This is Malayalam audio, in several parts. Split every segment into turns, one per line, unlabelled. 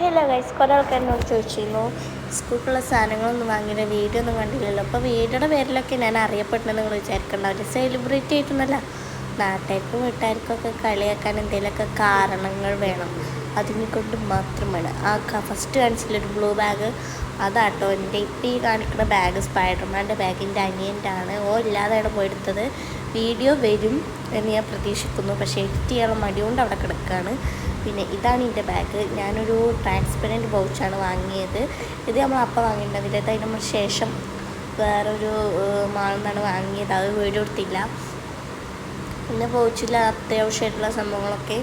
ഹലോ ഗൈസ്, കുറേ ആൾക്കാർ എന്നോട് ചോദിച്ചിരുന്നു സ്കൂളിലുള്ള സാധനങ്ങളൊന്നും വാങ്ങിയില്ല, വീഡിയോ ഒന്നും കണ്ടില്ലല്ലോ. അപ്പോൾ വീഡിയോയുടെ പേരിലൊക്കെ ഞാൻ അറിയപ്പെട്ടെന്ന് നിങ്ങൾ വിചാരിക്കണ്ടാവില്ല. സെലിബ്രിറ്റി ആയിട്ടൊന്നുമല്ല, നാട്ടുകാർക്കും വീട്ടുകാർക്കൊക്കെ കളിയാക്കാൻ എന്തെങ്കിലുമൊക്കെ കാരണങ്ങൾ വേണം. അതിനെ കൊണ്ട് മാത്രമാണ് ഫസ്റ്റ് കാണിച്ചില്ലൊരു ബ്ലൂ ബാഗ് അതാട്ടോ. എൻ്റെ ഇപ്പം ഈ കാണിക്കുന്ന ബാഗ് സ്പൈഡർമാൻ്റെ ബാഗിൻ്റെ അനിയൻ്റെ ആണ്. ഇല്ലാതെയാണ് പോയെടുത്തത്. വീഡിയോ വരും എന്ന് ഞാൻ പ്രതീക്ഷിക്കുന്നു, പക്ഷേ എഡിറ്റ് ചെയ്യാനുള്ള മടി കൊണ്ട് അവിടെ കിടക്കുകയാണ്. പിന്നെ ഇതാണ് എൻ്റെ ബാഗ്. ഞാനൊരു ട്രാൻസ്പെറൻറ്റ് പൗച്ചാണ് വാങ്ങിയത്. ഇത് നമ്മൾ അപ്പം വാങ്ങിയിട്ടുണ്ടാവില്ല. ഇത് അതിന് ശേഷം വേറൊരു മാളിൽ നിന്നാണ് വാങ്ങിയത്. അത് വീഡിയോ എടുത്തില്ല. പിന്നെ പൗച്ചിൽ അത്യാവശ്യമായിട്ടുള്ള സംഭവങ്ങളൊക്കെ.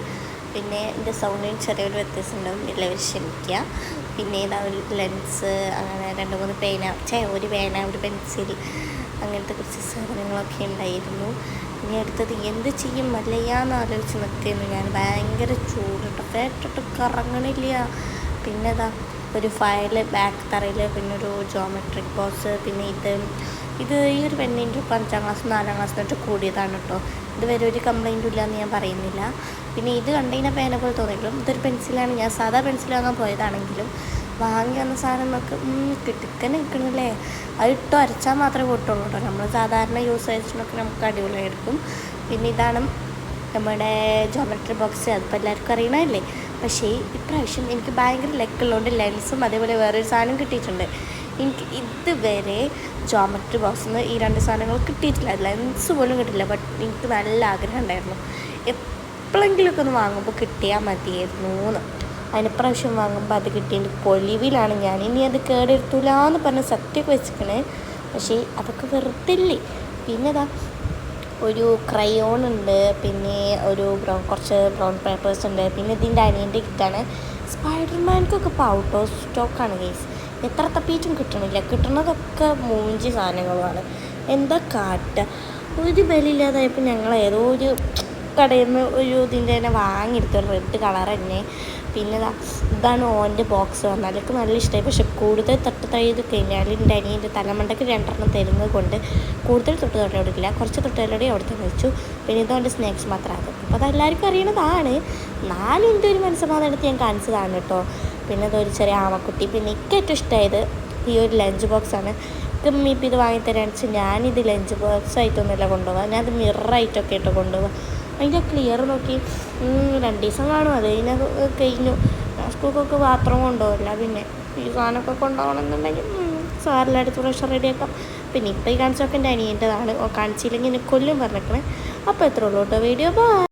പിന്നെ എൻ്റെ സൗണ്ടിന് ചെറിയൊരു വ്യത്യാസം ഉണ്ടാവും, എല്ലാവരും ക്ഷമിക്കുക. പിന്നെ ഇതാ ഒരു ലെൻസ്, അങ്ങനെ 2-3 പേന, ഒരു പേന, ഒരു പെൻസിൽ, അങ്ങനത്തെ കുറച്ച് സാധനങ്ങളൊക്കെ ഉണ്ടായിരുന്നു. ഇനി അടുത്തത് എന്ത് ചെയ്യും മല്ലയ്യാന്ന് ആലോചിച്ച് നിർത്തിയിരുന്നു ഞാൻ. ഭയങ്കര ചൂടിട്ട് ഫേറ്റിട്ട് കറങ്ങണില്ല. പിന്നെ ഇതാ ഒരു ഫയൽ ബാക്ക് തറയിൽ, പിന്നെ ഒരു ജോമെട്രിക് ബോക്സ്. പിന്നെ ഇത് ഈ ഒരു പെണ്ണിൻ്റെ 5ാം ക്ലാസ് 4ാം ക്ലാസ് തൊട്ട് കൂടിയതാണ് കേട്ടോ. ഇതുവരെ ഒരു കംപ്ലൈൻറ്റും ഇല്ലയെന്ന് ഞാൻ പറയുന്നില്ല. പിന്നെ ഇത് കണ്ടതിനെ പേന പോലെ തോന്നിയിട്ടും ഇതൊരു പെൻസിലാണ്. ഞാൻ സാധാ പെൻസിൽ വാങ്ങാൻ പോയതാണെങ്കിലും വാങ്ങി വന്ന സാധനം നമുക്ക് കിട്ടുക്കന്നെ നിൽക്കണില്ലേ. അത് ഇട്ടോ അരച്ചാൽ മാത്രമേ പൊട്ടുള്ളൂ കേട്ടോ. നമ്മൾ സാധാരണ യൂസ് ചെയ്തിട്ടൊക്കെ നമുക്ക് അടിപൊളിയായിരിക്കും. പിന്നെ ഇതാണ് നമ്മുടെ ജോമെട്രി ബോക്സ്. അതിപ്പോൾ എല്ലാവർക്കും അറിയണമല്ലേ. പക്ഷേ ഇപ്രാവശ്യം എനിക്ക് ഭയങ്കര ലക്കുള്ളതുകൊണ്ട് ലെൻസും അതേപോലെ വേറൊരു സാധനം കിട്ടിയിട്ടുണ്ട്. എനിക്ക് ഇതുവരെ ജോമെട്രി ബോക്സിൽ നിന്ന് ഈ 2 സാധനങ്ങൾ കിട്ടിയിട്ടില്ല. ലെൻസ് പോലും കിട്ടില്ല. ബട്ട് എനിക്ക് നല്ല ആഗ്രഹം ഉണ്ടായിരുന്നു എപ്പോഴെങ്കിലുമൊക്കെ ഒന്ന് വാങ്ങുമ്പോൾ കിട്ടിയാൽ മതിയായിരുന്നു എന്ന്. അതിനിപ്രാവശ്യം വാങ്ങുമ്പോൾ അത് കിട്ടിയതിൻ്റെ പൊലിവിലാണ് ഞാൻ. ഇനി അത് കേടെടുത്തില്ല എന്ന് പറഞ്ഞ് സത്യമൊക്കെ വെച്ചിരിക്കണേ. പക്ഷേ അതൊക്കെ വെറുതെ. പിന്നെ ഇതാ ഒരു ക്രയോൺ ഉണ്ട്, പിന്നെ കുറച്ച് ബ്രൗൺ പേപ്പേഴ്സ് ഉണ്ട്. പിന്നെ ഇതിൻ്റെ അനിയൻ്റെ കിറ്റാണ്. സ്പൈഡർമാൻക്കൊക്കെ ഇപ്പോൾ ഔട്ട് ഓഫ് സ്റ്റോക്കാണ് ഗൈസ്. എത്ര തപ്പിയിട്ടും കിട്ടണില്ല. കിട്ടുന്നതൊക്കെ മൂഞ്ചി സാധനങ്ങളുമാണ്. എന്താ കാട്ടുക. ഒരു ബലമില്ലാതായപ്പോൾ ഞങ്ങൾ ഏതോ ഒരു കടയിൽ നിന്ന് ഇതിൻ്റെ തന്നെ വാങ്ങിയെടുത്തു, റെഡ് കളർ തന്നെ. പിന്നെ ഇതാണ് ഓൻ്റെ ബോക്സ് വന്നാൽ എനിക്ക് നല്ല ഇഷ്ടമായി. പക്ഷെ കൂടുതൽ തയ്ത് കഴിഞ്ഞാൽ എൻ്റെ അനിയൻ്റെ തലമണ്ടയ്ക്ക് 2 തരുന്നത് കൊണ്ട് കൂടുതൽ തൊട്ടോടില്ല. കുറച്ച് തൊട്ടോടെ അവിടെ തന്നെ വെച്ചു. പിന്നെ ഇതുകൊണ്ട് സ്നാക്സ് മാത്രമാണ്. അപ്പോൾ അതെല്ലാവർക്കും അറിയണതാണ്. 4 എൻ്റെ ഒരു മനസ്സമാധാനം എടുത്ത് ഞാൻ കാണിച്ചതാണ് കേട്ടോ. പിന്നെ അതൊരു ചെറിയ ആമക്കുട്ടി. പിന്നെ എനിക്ക് ഏറ്റവും ഇഷ്ടമായത് ഈ ഒരു ലഞ്ച് ബോക്സാണ്. ഇപ്പം ഇത് വാങ്ങിത്തരാന്ന് വെച്ചാൽ ഞാനിത് ലഞ്ച് ബോക്സ് ആയിട്ടൊന്നുമല്ല കൊണ്ടുപോകാം, ഞാനത് മിററായിട്ടൊക്കെ ആയിട്ട് കൊണ്ടുപോകാം. അതിൻ്റെ ക്ലിയർ നോക്കി 2 ദിവസം കാണും, അത് കഴിഞ്ഞു. സ്കൂൾക്കൊക്കെ പാത്രം കൊണ്ടുപോകില്ല. പിന്നെ ഈ സാധനമൊക്കെ കൊണ്ടുപോകണമെന്നുണ്ടെങ്കിൽ സാറിലടുത്ത് പ്രഷർ റെഡിയാക്കാം. പിന്നെ ഇപ്പം ഈ കാണിച്ചൊക്കെ എൻ്റെ അനിയൻ്റെതാണ്. കാണിച്ചില്ലെങ്കിൽ എന്നെ കൊല്ലും പറഞ്ഞേക്കണേ. അപ്പോൾ എത്ര ഉള്ളൂ കേട്ടോ വീഡിയോ. ബൈ.